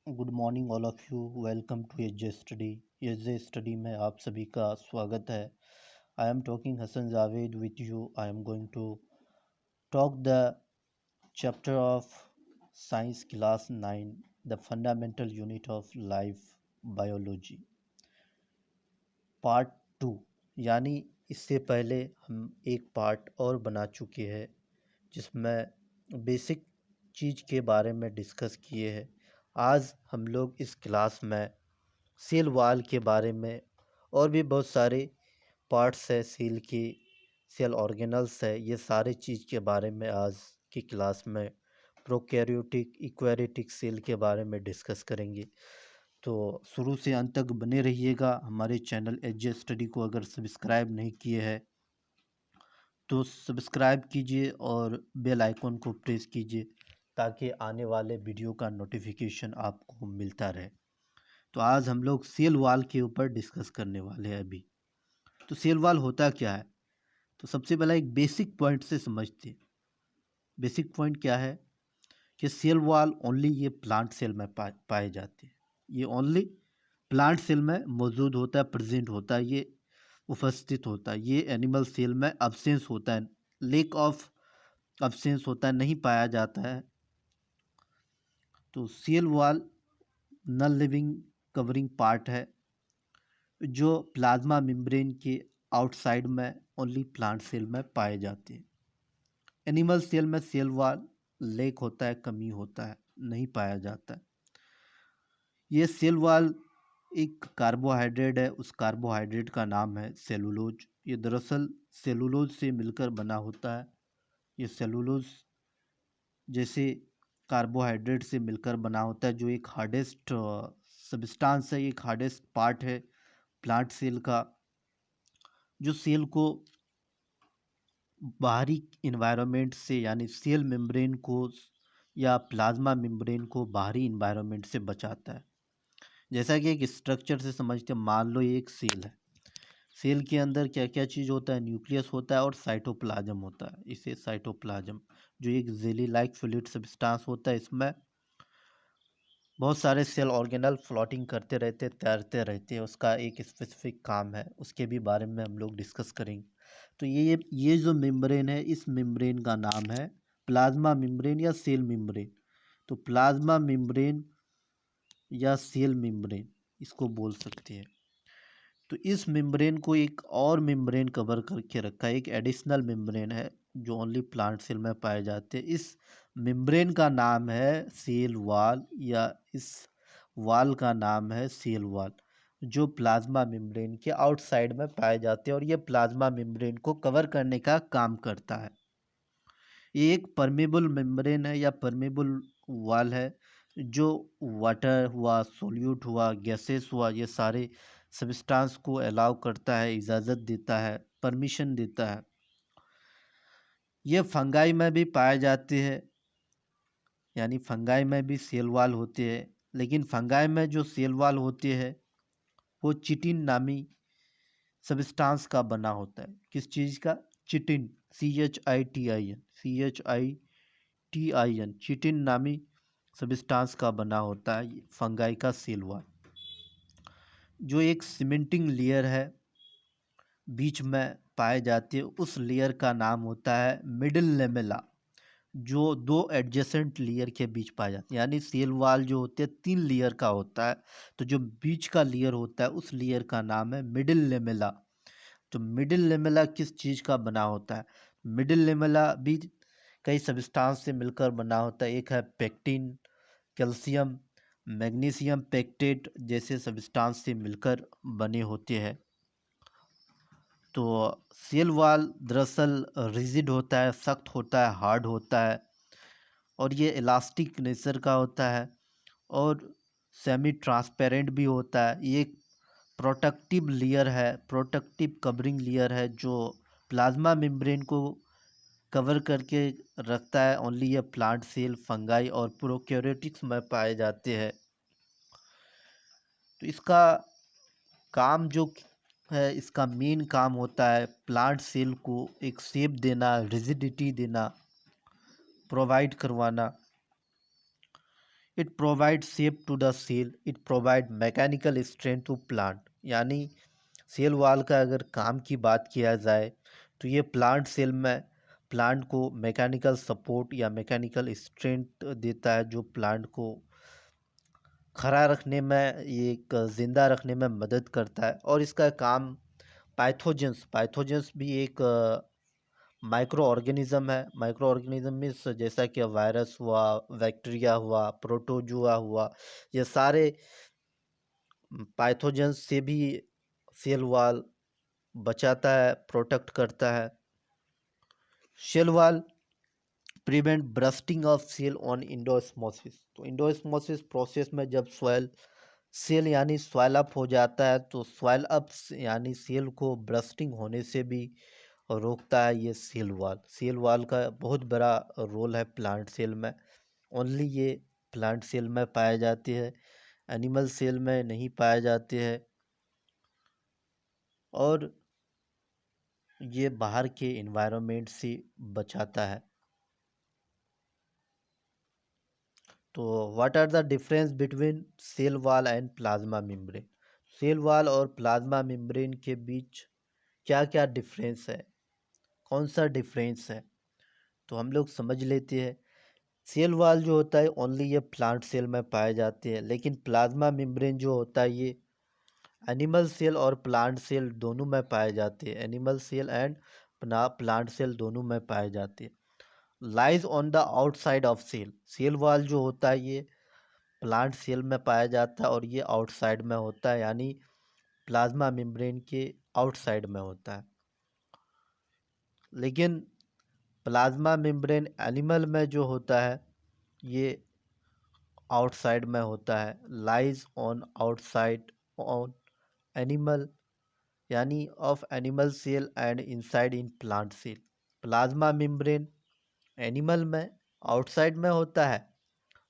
Good morning all of you. Welcome to AJ study. AJ study में आप सभी का स्वागत है। I am talking Hasan Javed with you. I am going to talk the chapter of science class 9, the fundamental unit of life biology, part 2। यानी इससे पहले हम एक पार्ट और बना चुके हैं जिसमें बेसिक चीज़ के बारे में डिस्कस किए हैं। आज हम लोग इस क्लास में सेल वाल के बारे में और भी बहुत सारे पार्ट्स है सेल के, सेल ऑर्गेनल्स है, ये सारे चीज़ के बारे में आज की क्लास में प्रोकैरियोटिक इक्वैरियोटिक सेल के बारे में डिस्कस करेंगे। तो शुरू से अंत तक बने रहिएगा। हमारे चैनल एजे स्टडी को अगर सब्सक्राइब नहीं किए हैं तो सब्सक्राइब कीजिए और बेल आइकन को प्रेस कीजिए ताकि आने वाले वीडियो का नोटिफिकेशन आपको मिलता रहे। तो आज हम लोग सेल वाल के ऊपर डिस्कस करने वाले हैं अभी। तो सेल वाल होता क्या है? तो सबसे पहला एक बेसिक पॉइंट से समझते हैं। बेसिक पॉइंट क्या है कि सेल वाल ओनली ये प्लांट सेल में पाए जाते हैं। ये ओनली प्लांट सेल में मौजूद होता है, प्रेजेंट होता है, ये उपस्थित होता है। ये एनिमल सेल में अब्सेंस होता है, लेक ऑफ अब्सेंस होता है, नहीं पाया जाता है। तो cell wall non living covering part है जो प्लाज्मा मेम्ब्रेन के आउटसाइड में ओनली प्लांट सेल में पाए जाते हैं। एनिमल सेल में सेल वाल लेक होता है, कमी होता है, नहीं पाया जाता है। ये सेल वाल एक कार्बोहाइड्रेट है, उस कार्बोहाइड्रेट का नाम है सेलुलोज। ये दरअसल सेलुलोज से मिलकर बना होता है। ये सेलुलोज जैसे कार्बोहाइड्रेट से मिलकर बना होता है, जो एक हार्डेस्ट सब्सटेंस है, एक हार्डेस्ट पार्ट है प्लांट सेल का, जो सेल को बाहरी इन्वायरमेंट से यानी सेल मेम्ब्रेन को या प्लाज्मा मेम्ब्रेन को बाहरी इन्वायरमेंट से बचाता है। जैसा कि एक स्ट्रक्चर से समझते हैं, मान लो ये एक सेल है। सेल के अंदर क्या क्या चीज़ होता है? न्यूक्लियस होता है और साइटोप्लाज्म होता है। इसे साइटोप्लाज्म, जो एक जेली लाइक फ्लूइड सब्सटेंस होता है, इसमें बहुत सारे सेल ऑर्गेनल फ्लोटिंग करते रहते, तैरते रहते हैं। उसका एक स्पेसिफिक काम है, उसके भी बारे में हम लोग डिस्कस करेंगे। तो ये जो मेम्ब्रेन है, इस मेम्ब्रेन का नाम है प्लाज्मा मेम्ब्रेन या सेल मेम्ब्रेन। तो प्लाज्मा मेम्ब्रेन या सेल मेम्ब्रेन इसको बोल सकते हैं। तो इस मेम्ब्रेन को एक और मेम्ब्रेन कवर करके रखा है, एक एडिशनल मेम्ब्रेन है जो ओनली प्लांट सेल में पाए जाते हैं। इस मेम्ब्रेन का नाम है सेल वाल, या इस वाल का नाम है सेल वाल, जो प्लाज्मा मेम्ब्रेन के आउटसाइड में पाए जाते हैं और ये प्लाज्मा मेम्ब्रेन को कवर करने का काम करता है। ये एक परमेबल मेम्ब्रेन है या परमेबल वाल है जो वाटर हुआ, सोल्यूट हुआ, गैसेस हुआ, ये सारे सब्सटेंस को अलाउ करता है, इजाज़त देता है, परमिशन देता है। ये फंगाई में भी पाए जाते हैं, यानी फंगाई में भी सेल वाल होते हैं। लेकिन फंगाई में जो सेल वाल होते हैं वो चिटिन नामी सब्सटेंस का बना होता है। किस चीज़ का? चिटिन, CHITIN, चिटिन नामी सब्सटेंस का बना होता है फंगाई का सेल वाल, जो एक सीमेंटिंग लेयर है, बीच में पाए जाते हैं। उस लेयर का नाम होता है मिडिल लेमेला, जो दो एडजेसेंट लेयर के बीच पाया जाता है। यानी सेल वाल जो होते हैं 3 लेयर का होता है, तो जो बीच का लेयर होता है उस लेयर का नाम है मिडिल लेमेला। तो मिडिल लेमेला किस चीज़ का बना होता है? मिडिल लेमेला भी कई सब्सटेंस से मिलकर बना होता है। एक है पेक्टिन, कैल्शियम, मैग्नीशियम पेक्टेट जैसे सब्सटेंस से मिलकर बने होते हैं। तो सेल वाल दरअसल रिजिड होता है, सख्त होता है, हार्ड होता है, और ये इलास्टिक नेचर का होता है और सेमी ट्रांसपेरेंट भी होता है। ये एक प्रोटेक्टिव लेयर है, प्रोटेक्टिव कवरिंग लेयर है जो प्लाज्मा मेम्ब्रेन को कवर करके रखता है। ओनली ये प्लांट सेल, फंगाई और प्रोकैरियोटिक्स में पाए जाते हैं। तो इसका काम जो है, इसका मेन काम होता है प्लांट सेल को एक शेप देना, रिजिडिटी देना, प्रोवाइड करवाना। It provide shape to the cell, it provide mechanical strength to plant. यानी सेल वॉल का अगर काम की बात किया जाए तो ये प्लांट सेल में प्लांट को मैकेनिकल सपोर्ट या मैकेनिकल स्ट्रेंथ देता है, जो प्लांट को खड़ा रखने में, ये एक ज़िंदा रखने में मदद करता है। और इसका काम पैथोजेंस, पैथोजेंस भी एक माइक्रो ऑर्गेनिज्म है। माइक्रो ऑर्गेनिज्म मीन्स जैसा कि वायरस हुआ, बैक्टीरिया हुआ, प्रोटोजुआ हुआ, ये सारे पैथोजेंस से भी सेल वॉल बचाता है, प्रोटेक्ट करता है। Cell wall prevent bursting of cell on endosmosis. तो इंडोस्मोसिस प्रोसेस में जब सॉइल सेल यानी सॉइल अप हो जाता है तो सॉइल अप यानी सेल को ब्रस्टिंग होने से भी रोकता है ये सेल वॉल। सेल वॉल का बहुत बड़ा रोल है प्लांट सेल में। ओनली ये प्लांट सेल में पाए जाते हैं, एनिमल सेल में नहीं पाए जाते हैं। और ये बाहर के इन्वायरमेंट से बचाता है। तो what are the difference between cell wall and plasma membrane? Cell wall और प्लाज्मा मेम्ब्रेन के बीच क्या क्या डिफरेंस है, कौन सा डिफरेंस है, तो हम लोग समझ लेते हैं। सेल वॉल जो होता है ओनली ये प्लांट सेल में पाए जाते हैं, लेकिन प्लाज्मा मेम्ब्रेन जो होता है ये एनिमल सेल और प्लांट सेल दोनों में पाए जाते हैं। Animal cell and plant cell दोनों में पाए जाते हैं। Lies on the outside of cell, cell wall जो होता है ये प्लांट सेल में पाया जाता है और ये आउटसाइड में होता है, यानी प्लाज्मा मेम्ब्रेन के आउटसाइड में होता है। लेकिन प्लाज्मा मेम्ब्रेन एनिमल में जो होता है ये आउटसाइड में होता है। Lies on outside on animal यानी of animal cell and inside in plant cell. Plasma membrane animal में आउटसाइड में होता है,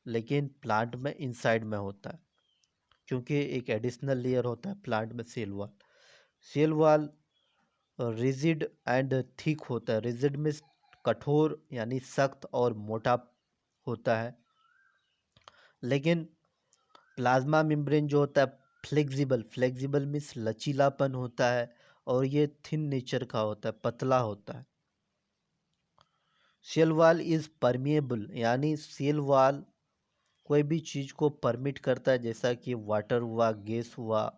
लेकिन प्लांट में इनसाइड में होता है, क्योंकि एक एडिशनल लेयर होता है प्लांट में cell wall. Cell wall rigid and thick होता है। रिजिड में कठोर यानी सख्त और मोटा होता है, लेकिन प्लाज्मा मेम्ब्रेन जो होता है फ्लेक्सिबल, फ्लेक्सिबल मीन्स लचीलापन होता है और ये थिन नेचर का होता है, पतला होता है। सेल वॉल इज परमिएबल, यानी सेल वॉल कोई भी चीज़ को परमिट करता है, जैसा कि वाटर हुआ, गैस हुआ,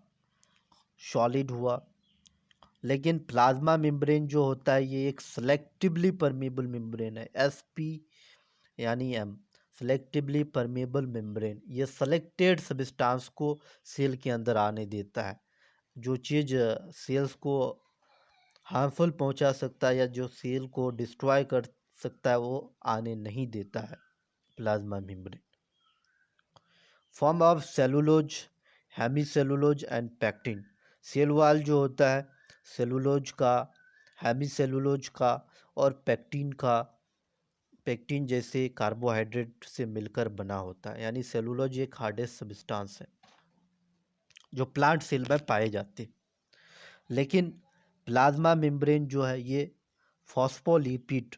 सॉलिड हुआ। लेकिन प्लाज्मा मेम्ब्रेन जो होता है ये एक सेलेक्टिवली परमिएबल मेम्ब्रेन है। एसपी यानी एम, सेलेक्टिवली परमिएबल मेम्ब्रेन, ये सेलेक्टेड सब्सटेंस को सेल के अंदर आने देता है। जो चीज़ सेल्स को हार्मफुल पहुंचा सकता है या जो सेल को डिस्ट्रॉय कर सकता है वो आने नहीं देता है plasma membrane. Form of cellulose, hemicellulose and pectin. Cell wall जो होता है सेलुलोज का, हेमीसेलुलोज का और पैक्टिन का, पैक्टिन जैसे कार्बोहाइड्रेट से मिलकर बना होता है। यानी सेलुलोज एक हार्डेस्ट सब्सटेंस है जो प्लांट सेल में पाए जाते हैं। लेकिन प्लाज्मा मेम्ब्रेन जो है ये फॉस्फोलिपिड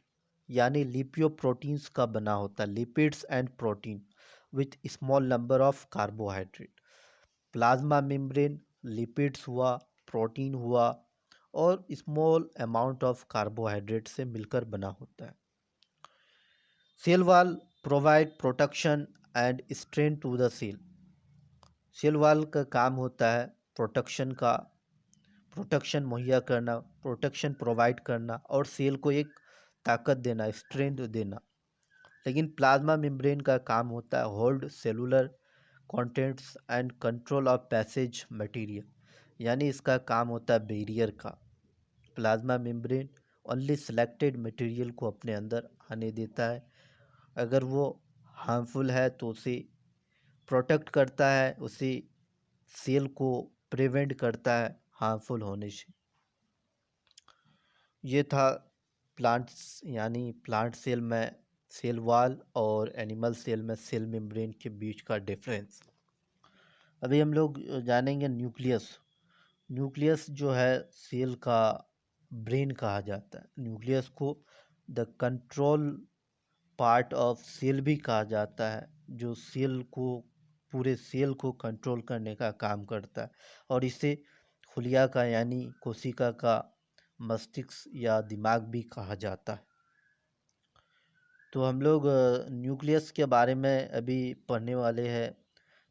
यानी लिपियोप्रोटीन्स का बना होता है। Lipids and protein with small number of carbohydrate. Plasma membrane lipids हुआ, प्रोटीन हुआ और स्मॉल अमाउंट ऑफ कार्बोहाइड्रेट से मिलकर बना होता है। Cell wall provide protection and strength to the cell. Cell wall का काम होता है प्रोटेक्शन का, प्रोटेक्शन मुहैया करना, प्रोटेक्शन प्रोवाइड करना और सेल को एक ताकत देना, स्ट्रेंथ देना। लेकिन प्लाज्मा मेम्ब्रेन का काम होता है hold cellular contents and control of passage material, यानी इसका काम होता है बैरियर का। Plasma membrane only selected material को अपने अंदर आने देता है। अगर वो हार्मफुल है तो उसे प्रोटेक्ट करता है, उसे सेल को प्रिवेंट करता है हार्मफुल होने से। ये था प्लांट्स यानी प्लांट सेल में सेल वॉल और एनिमल सेल में सेल मेम्ब्रेन के बीच का डिफरेंस। अभी हम लोग जानेंगे न्यूक्लियस। न्यूक्लियस जो है सेल का ब्रेन कहा जाता है। न्यूक्लियस को the control part of cell भी कहा जाता है, जो सेल को पूरे सेल को कंट्रोल करने का काम करता है, और इसे खुलिया का यानी कोशिका का मस्तिष्क या दिमाग भी कहा जाता है। तो हम लोग न्यूक्लियस के बारे में अभी पढ़ने वाले हैं।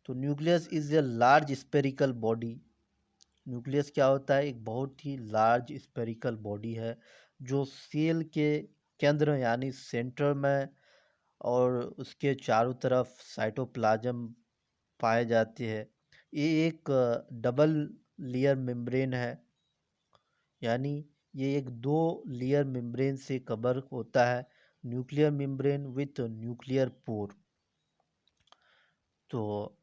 तो nucleus is a large spherical body. Nucleus क्या होता है? एक बहुत ही लार्ज स्पेरिकल बॉडी है जो सेल के केंद्र यानी सेंटर में और उसके चारों तरफ साइटोप्लाज्म पाए जाते हैं। ये एक डबल लेयर मेम्ब्रेन है, यानी ये एक दो लेयर मेम्ब्रेन से कवर होता है, nuclear membrane with nuclear pore. तो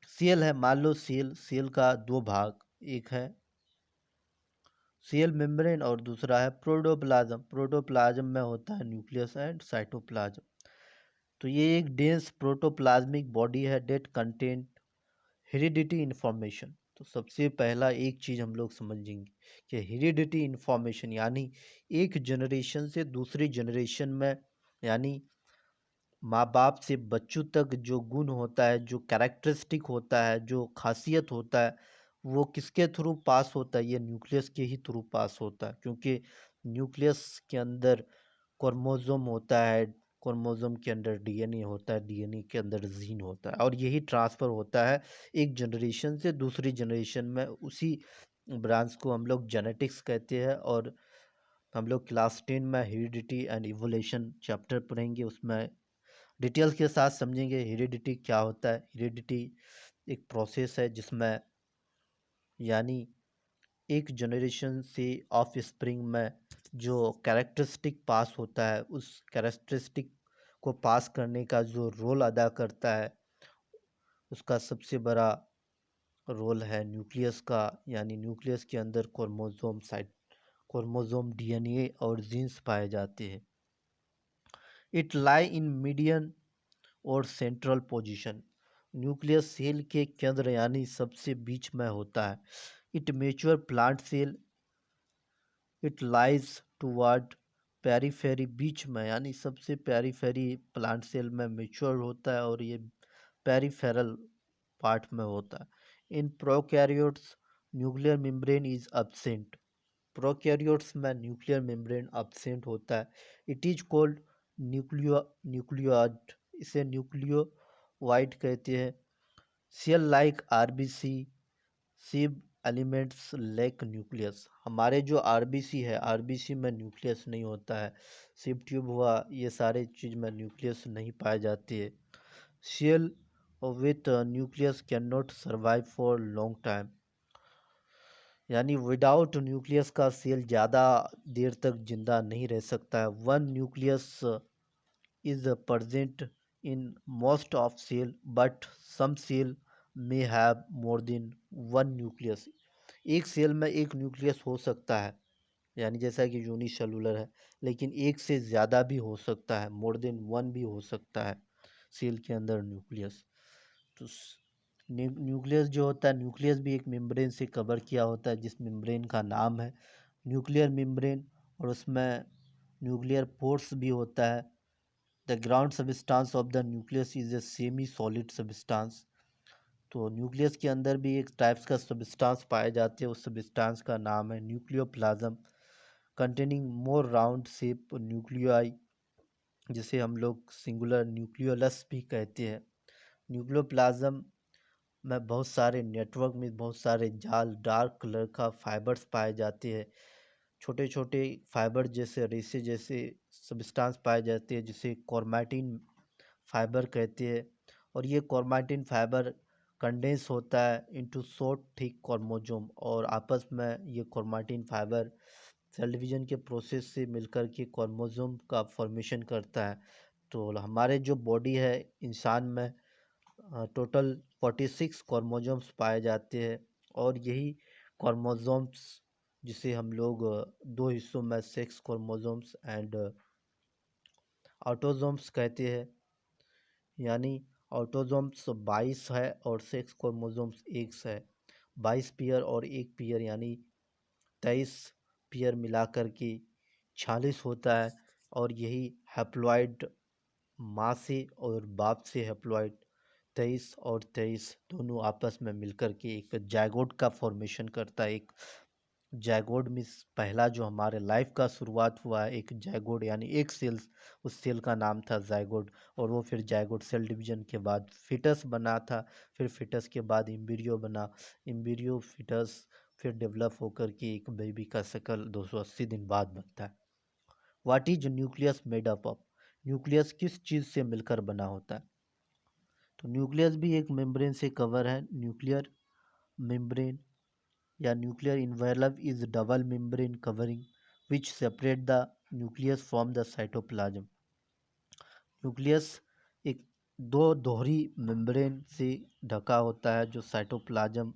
सेल है, मान लो सेल का दो भाग, एक है सेल मेम्ब्रेन और दूसरा है प्रोटोप्लाज्म। प्रोटोप्लाज्म में होता है न्यूक्लियस एंड साइटोप्लाज्म। तो ये एक डेंस प्रोटोप्लाज्मिक बॉडी है डेट कंटेंट हेरिडिटी इंफॉर्मेशन। तो सबसे पहला एक चीज़ हम लोग समझेंगे कि हेरिडिटी इंफॉर्मेशन यानी एक जनरेशन से दूसरी जनरेशन में, यानी माँ बाप से बच्चों तक जो गुण होता है, जो कैरेक्टरिस्टिक होता है, जो खासियत होता है, वो किसके थ्रू पास होता है? ये न्यूक्लियस के ही थ्रू पास होता है, क्योंकि न्यूक्लियस के अंदर क्रोमोसोम होता है, क्रोमोसोम के अंदर डीएनए होता है, डीएनए के अंदर जीन होता है, और यही ट्रांसफ़र होता है एक जनरेशन से दूसरी जनरेशन में। उसी ब्रांच को हम लोग जेनेटिक्स कहते हैं, और हम लोग क्लास 10 में हेरिडिटी एंड इवोल्यूशन चैप्टर पढ़ेंगे, उसमें डिटेल्स के साथ समझेंगे हेरिडिटी क्या होता है। हेरिडिटी एक प्रोसेस है जिसमें, यानी एक जनरेशन से ऑफ स्प्रिंग में जो कैरेक्टरिस्टिक पास होता है, उस कैरेक्टरिस्टिक को पास करने का जो रोल अदा करता है, उसका सबसे बड़ा रोल है न्यूक्लियस का। यानी न्यूक्लियस के अंदर क्रोमोसोम डीएनए और जीन्स पाए जाते हैं। इट लाई इन मीडियन और सेंट्रल पोजीशन। न्यूक्लियस सेल के केंद्र यानी सबसे बीच में होता है। It mature plant cell, it lies toward periphery, बीच में यानी सबसे पेरीफेरी प्लांट सेल में मेच्योर होता है, और ये पेरीफेरल पार्ट में होता है। In prokaryotes nuclear membrane is absent. Prokaryotes में न्यूक्लियर मेम्ब्रेन एब्सेंट होता है। इट इज कॉल्ड न्यूक्लियोइड, इसे न्यूक्लियोवाइड कहते हैं। सेल लाइक आरबीसी सिव एलिमेंट्स लैक न्यूक्लियस। हमारे जो आरबीसी है, आरबीसी में न्यूक्लियस नहीं होता है। सिव ट्यूब हुआ, ये सारे चीज़ में न्यूक्लियस नहीं पाए जाते है। Cell with nucleus can not survive for long time, यानी विदाउट न्यूक्लियस का सेल ज़्यादा देर तक जिंदा नहीं रह सकता है। One nucleus is present in most of cell, but some cell may have more than one nucleus। एक सेल में एक न्यूक्लियस हो सकता है, यानी जैसा कि यूनिसेलुलर है, लेकिन एक से ज़्यादा भी हो सकता है, मोर देन वन भी हो सकता है सेल के अंदर न्यूक्लियस। तो न्यूक्लियस जो होता है, न्यूक्लियस भी एक मेम्ब्रेन से कवर किया होता है, जिस मेम्ब्रेन का नाम है न्यूक्लियर मेम्ब्रेन, और उसमें न्यूक्लियर पोर्स भी होता है। The ground substance of the nucleus is a semi solid substance. तो न्यूक्लियस के अंदर भी एक टाइप्स का सबस्टांस पाए जाते हैं, उस सबस्टांस का नाम है nucleoplasm, containing more round shape nuclei, जिसे हम लोग सिंगुलर न्यूक्लियोलस भी कहते हैं। न्यूक्लियोप्लाज्म में बहुत सारे नेटवर्क में बहुत सारे जाल डार्क कलर का फाइबर्स पाए जाते हैं, छोटे छोटे फाइबर जैसे रेसे जैसे सबस्टांस पाए जाते हैं, जिसे क्रोमैटिन फाइबर कहते हैं। और ये क्रोमैटिन फाइबर कंडेंस होता है इनटू शॉर्ट थिक क्रोमोसोम, और आपस में ये क्रोमैटिन फाइबर सेल डिवीजन के प्रोसेस से मिलकर के क्रोमोसोम का फॉर्मेशन करता है। तो हमारे जो बॉडी है इंसान में टोटल 46 क्रोमोसोम्स पाए जाते हैं, और यही क्रोमोसोम्स जिसे हम लोग दो हिस्सों में सेक्स क्रोमोसोम्स एंड ऑटोसोम्स कहते हैं। यानी ऑटोसोम्स 22 है और सेक्स क्रोमोसोम्स 1 है। 22 पेयर और एक पेयर यानी 23 पेयर मिलाकर के 46 होता है, और यही हैप्लॉइड माँ से और बाप से हैप्लॉइड 23 और 23 दोनों आपस में मिलकर के एक जायगोट का फॉर्मेशन करता है। एक जायगोट में पहला जो हमारे लाइफ का शुरुआत हुआ है एक जायगोट यानी एक सेल, उस सेल का नाम था जायगोट। और वो फिर जायगोट सेल डिवीजन के बाद फिटस बना था। फिर फिटस के बाद एम्ब्रियो बना, एम्ब्रियो फिटस, फिर डेवलप होकर के एक बेबी का शकल 280 दिन बाद बनता है। What is nucleus made up of? Nucleus किस चीज़ से मिलकर बना होता है? तो न्यूक्लियस भी एक मेम्ब्रेन से कवर है। न्यूक्लियर मेम्ब्रेन या nuclear envelope is double membrane covering which separate the nucleus from the cytoplasm. Nucleus एक दो दोहरी मेम्ब्रेन से ढका होता है जो साइटोप्लाज्म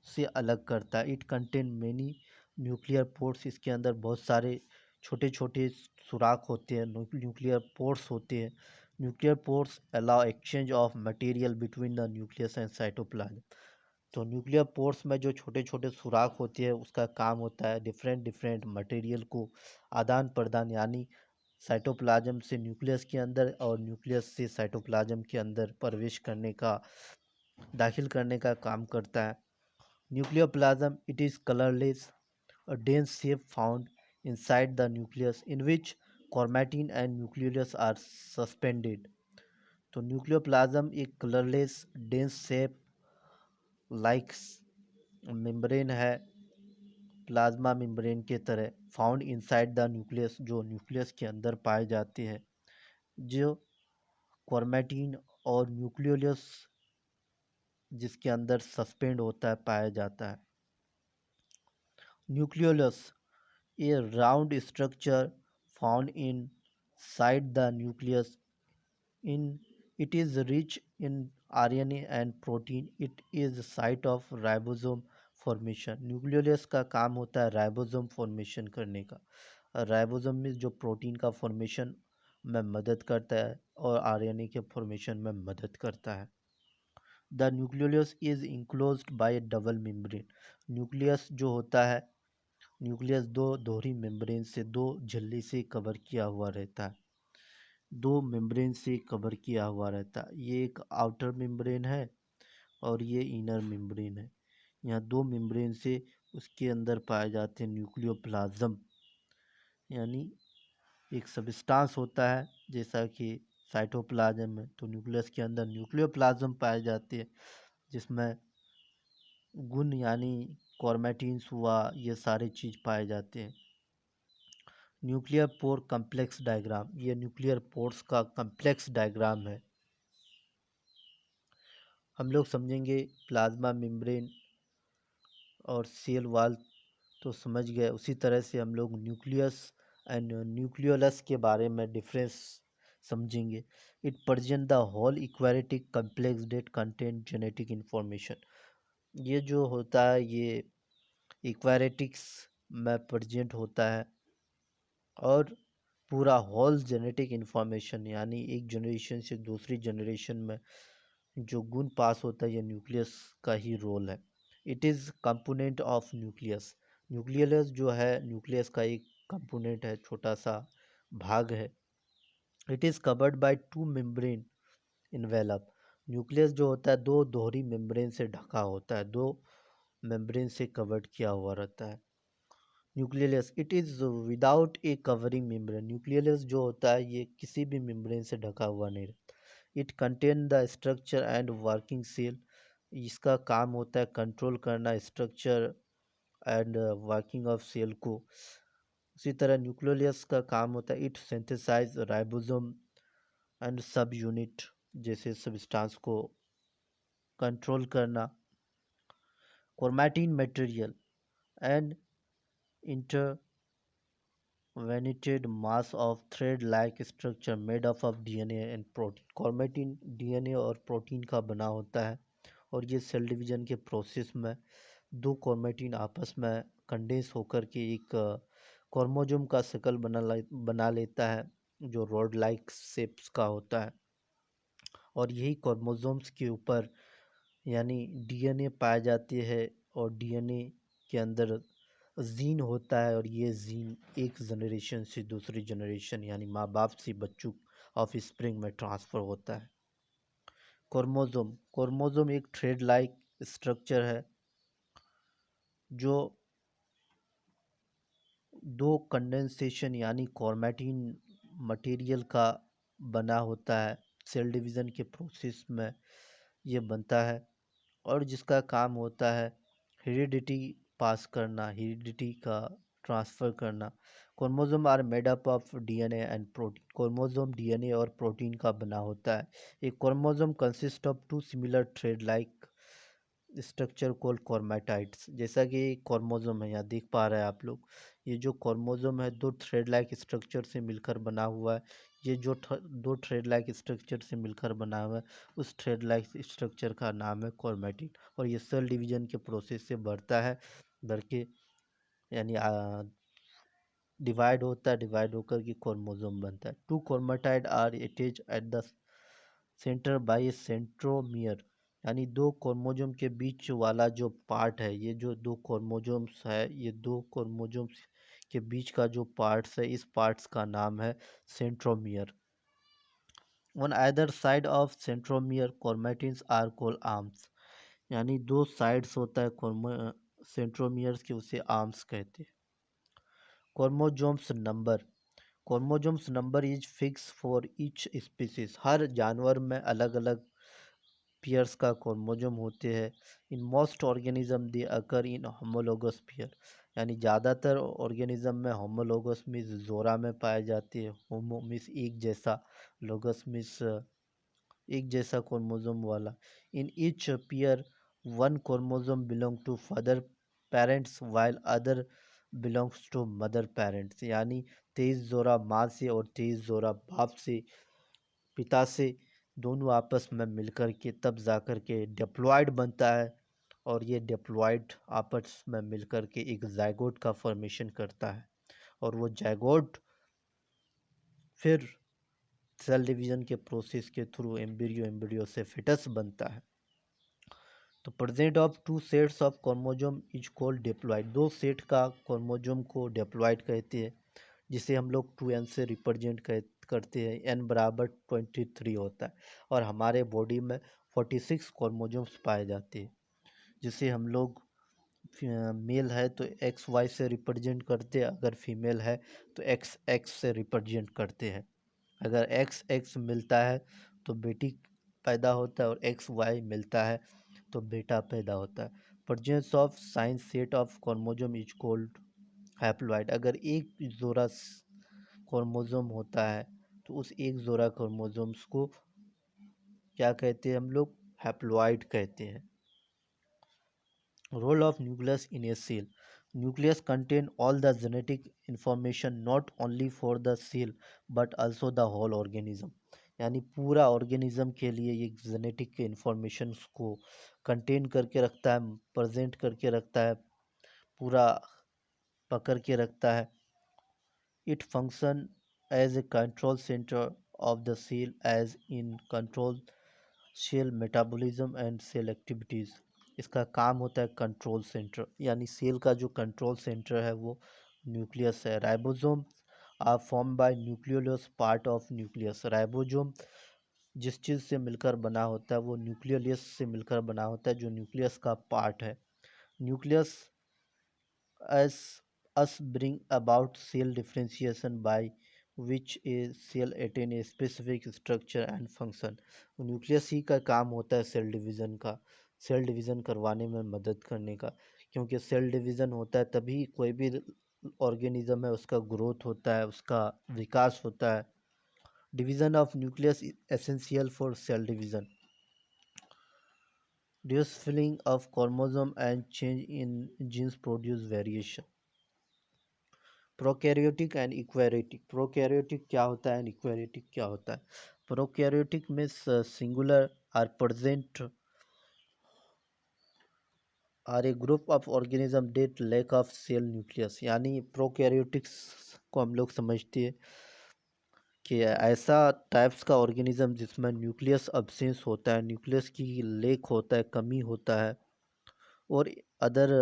से अलग करता है। It contain many nuclear pores, इसके अंदर बहुत सारे छोटे छोटे सुराख होते हैं, न्यूक्लियर पोर्स होते हैं। Nuclear pores allow exchange of material between the nucleus and cytoplasm. तो न्यूक्लियर पोर्स में जो छोटे छोटे सुराख होते हैं उसका काम होता है डिफरेंट डिफरेंट मटेरियल को आदान प्रदान, यानी साइटोप्लाज्म से न्यूक्लियस के अंदर और न्यूक्लियस से साइटोप्लाज्म के अंदर प्रवेश करने का, दाखिल करने का काम करता है। Nuclear plasm it is colourless, a dense shape found inside the nucleus in which chromatin and nucleolus are suspended। तो न्यूक्लियोप्लाज्म एक colourless dense shape like membrane है, प्लाज्मा मेम्ब्रेन के तरह, फाउंड इनसाइड द न्यूक्लियस, जो nucleus के अंदर पाए जाते हैं, जो क्रोमैटिन और न्यूक्लियोलस जिसके अंदर सस्पेंड होता है पाया जाता है। Nucleolus a round structure found inside the nucleus. In it is rich in RNA and protein. It is the site of ribosome formation। Nucleolus का काम होता है राइबोसोम फॉर्मेशन करने का। राइबोसोम में जो प्रोटीन का फॉर्मेशन में मदद करता है और आरएनए के फॉर्मेशन में मदद करता है। The nucleolus is enclosed bye double membrane. Nucleus जो होता है, न्यूक्लियस दो दोहरी मेम्ब्रेन से, दो झिल्ली से कवर किया हुआ रहता है, दो मेम्ब्रेन से कवर किया हुआ रहता है। ये एक आउटर मेम्ब्रेन है और ये इनर मेम्ब्रेन है। यहाँ दो मेम्ब्रेन से उसके अंदर पाए जाते हैं न्यूक्लियोप्लाज्म, यानी एक सबस्टांस होता है जैसा कि साइटोप्लाज्म है, तो न्यूक्लियस के अंदर न्यूक्लियोप्लाज्म पाए जाते हैं जिसमें गुण यानी क्रोमैटिन्स हुआ, ये सारे चीज़ पाए जाते हैं। न्यूक्लियर पोर कम्प्लेक्स डायग्राम, ये न्यूक्लियर पोर्स का कम्प्लेक्स डायग्राम है। हम लोग समझेंगे प्लाज्मा मेम्ब्रेन और सेल वॉल तो समझ गए, उसी तरह से हम लोग न्यूक्लियस एंड न्यूक्लियोलस के बारे में डिफरेंस समझेंगे। It present the whole qualitative complex that content genetic information. ये जो होता है ये इक्वालिटिक्स में प्रेजेंट होता है और पूरा होल जेनेटिक इंफॉर्मेशन, यानी एक जनरेशन से दूसरी जनरेशन में जो गुण पास होता है ये न्यूक्लियस का ही रोल है। It is component of nucleus. Nucleus जो है न्यूक्लियस का एक कंपोनेंट है, छोटा सा भाग है। It is covered by two membrane envelope. Nucleus जो होता है दो दोहरी मेम्ब्रेन से ढका होता है, दो मेम्ब्रेन से कवर्ड किया हुआ रहता है। Nucleus it is without A covering membrane. Nucleus जो होता है ये किसी भी मेम्ब्रेन से ढका हुआ नहीं रहता। It contain the structure and working cell. इसका काम होता है कंट्रोल करना structure and working of cell को। उसी तरह न्यूक्लियस का काम होता है it synthesize ribosome and subunit जैसे सबस्टांस को कंट्रोल करना। Chromatin material and intervented mass of thread-like structure made up of DNA and protein। Chromatin DNA और प्रोटीन का बना होता है और ये सेल डिवीजन के प्रोसेस में दो क्रोमैटिन आपस में कंडेंस होकर के एक क्रोमोसोम का शकल बना लेता है जो रॉड लाइक शेप्स का होता है। और यही क्रोमोसोम्स के ऊपर यानी डीएनए पाए जाते हैं और डीएनए के अंदर जीन होता है और ये जीन एक जनरेशन से दूसरी जनरेशन यानी माँ बाप से ऑफ स्प्रिंग में ट्रांसफ़र होता है। क्रोमोसोम एक थ्रेड लाइक स्ट्रक्चर है जो दो कंडेंसेशन यानी क्रोमैटिन मटेरियल का बना होता है। सेल डिवीज़न के प्रोसेस में ये बनता है और जिसका काम होता है हेरिडिटी पास करना, हेरिडिटी का ट्रांसफ़र करना। Chromosome are made up of DNA and protein. Chromosome DNA और प्रोटीन का बना होता है। एक chromosome consist of two similar thread like structure called chromatids. जैसा कि क्रोमोसोम है, यहाँ देख पा रहे हैं आप लोग, ये जो क्रोमोसोम है दो थ्रेड लाइक स्ट्रक्चर से मिलकर बना हुआ है। ये जो दो थ्रेड लाइक स्ट्रक्चर से मिलकर बना हुआ है उस थ्रेड लाइक स्ट्रक्चर का नाम है क्रोमैटिन। और ये सेल डिवीजन के प्रोसेस से बढ़ता है, बढ़ के यानी डिवाइड होता है, डिवाइड होकर के क्रोमोसोम बनता है। Two chromatid are attach at the centre by centromere. यानी दो क्रोमोसोम के बीच वाला जो पार्ट है, ये जो दो क्रोमोसोम्स है, ये दो क्रोमोसोम्स के बीच का जो पार्ट्स है, इस पार्ट्स का नाम है centromere. On either side of centromere chromatins are called arms. यानी दो साइड्स होता है सेंट्रोमियर्स के, उसे आर्म्स कहते हैं। Chromosomes number. Chromosomes number is fix for each species. हर जानवर में अलग अलग पेयर्स का क्रोमोसोम होते हैं। In most organism they occur in homologous pair. यानी ज़्यादातर ऑर्गेनिज्म में होमोलोगस मीन्स जोड़ा में पाए जाते हैं। होमो मीन्स एक जैसा, लोगस मीन्स एक जैसा क्रोमोसोम वाला। In each pair one chromosome belong to father parents while other belongs to mother parents. यानी 23 जोड़ा माँ से और 23 जोड़ा बाप से, पिता से, दोनों आपस में मिलकर के तब जाकर के डिप्लॉयड बनता है। और ये डिप्लॉयड आपस में मिलकर के एक जाइगोट का फॉर्मेशन करता है और वो जाइगोट फिर सेल डिवीजन के प्रोसेस के थ्रू एम्ब्रियो से फिटस बनता है। तो present of two sets of chromosome is called diploid. दो सेट का क्रोमोसोम को डिप्लॉयड कहते हैं, जिसे हम लोग 2n से रिप्रेजेंट करते हैं। n बराबर 23 होता है और हमारे बॉडी में 46 क्रोमोसोम्स पाए जाते हैं, जिसे हम लोग मेल है तो एक्स वाई से रिप्रेजेंट करते हैं, अगर फीमेल है तो एक्स एक्स से रिप्रेजेंट करते हैं। अगर एक्स एक्स मिलता है तो बेटी पैदा होता है और एक्स वाई मिलता है तो बेटा पैदा होता है। Presence of science set of chromosome is called haploid. अगर एक जोड़ा क्रोमोसोम होता है तो उस एक जोड़ा क्रोमोसोम्स को क्या कहते हैं हम लोग? हैप्लॉइड कहते हैं। Role of nucleus in a cell. Nucleus contain all the genetic information not only for the cell but also the whole organism. यानी पूरा ऑर्गेनिज्म के लिए ये जेनेटिक के इंफॉर्मेशन को कंटेन करके रखता है, प्रेजेंट करके रखता है, पूरा पकड़ के रखता है। It function as a control centre of the cell as in control cell metabolism and cell activities. इसका काम होता है कंट्रोल सेंटर, यानी सेल का जो कंट्रोल सेंटर है वो न्यूक्लियस है। Ribosome are form by nucleolus part of nucleus. Ribosome जिस चीज़ से मिलकर बना होता है वो न्यूक्लियोलस से मिलकर बना होता है, जो न्यूक्लियस का पार्ट है। Nucleus as us bring about cell differentiation by which a cell attain a specific structure and function। Nucleus ही का काम होता है सेल डिवीज़न का, सेल डिवीज़न करवाने में मदद करने का। क्योंकि सेल डिवीज़न होता है तभी कोई भी ऑर्गेनिज्म है उसका ग्रोथ होता है, उसका विकास होता है। Division of nucleus essential for cell division. Deusfiling of chromosome and change in genes produce variation। Prokaryotic and eukaryotic. Prokaryotic क्या होता है एंड इक्वैरियोटिक क्या होता है? प्रोकैरियोटिक में singular are present are a group of organism that lack of cell nucleus. यानी prokaryotics को हम लोग समझते हैं कि ऐसा टाइप्स का ऑर्गेनिज्म जिसमें न्यूक्लियस अब्सेंस होता है, न्यूक्लियस की लेक होता है, कमी होता है, और अदर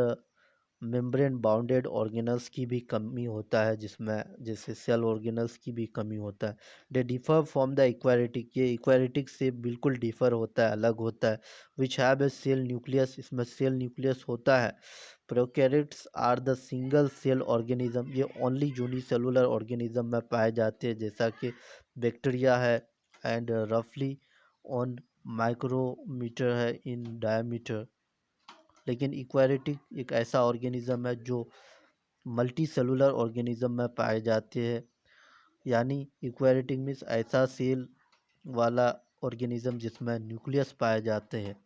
मेम्ब्रेन बाउंडेड ऑर्गेनल्स की भी कमी होता है, जिसमें जैसे सेल ऑर्गेनल्स की भी कमी होता है। दे डिफर फ्रॉम द इक्वारिटिक, ये इक्वारिटिक से बिल्कुल डिफर होता है, अलग होता है। Which have a cell nucleus, इसमें सेल न्यूक्लियस होता है। Prokaryotes are the single cell organism, ये ओनली यूनिसेलुलर ऑर्गेनिज्म में पाए जाते हैं, जैसा कि बैक्टीरिया है एंड रफली ऑन माइक्रोमीटर है इन डायमीटर। लेकिन इक्वारिटिक एक ऐसा ऑर्गेनिज्म है जो मल्टी सेलुलर ऑर्गेनिज्म में पाए जाते हैं। यानी इक्वारिटिक मीन्स ऐसा सेल वाला ऑर्गेनिज्म जिसमें न्यूक्लियस पाए जाते हैं।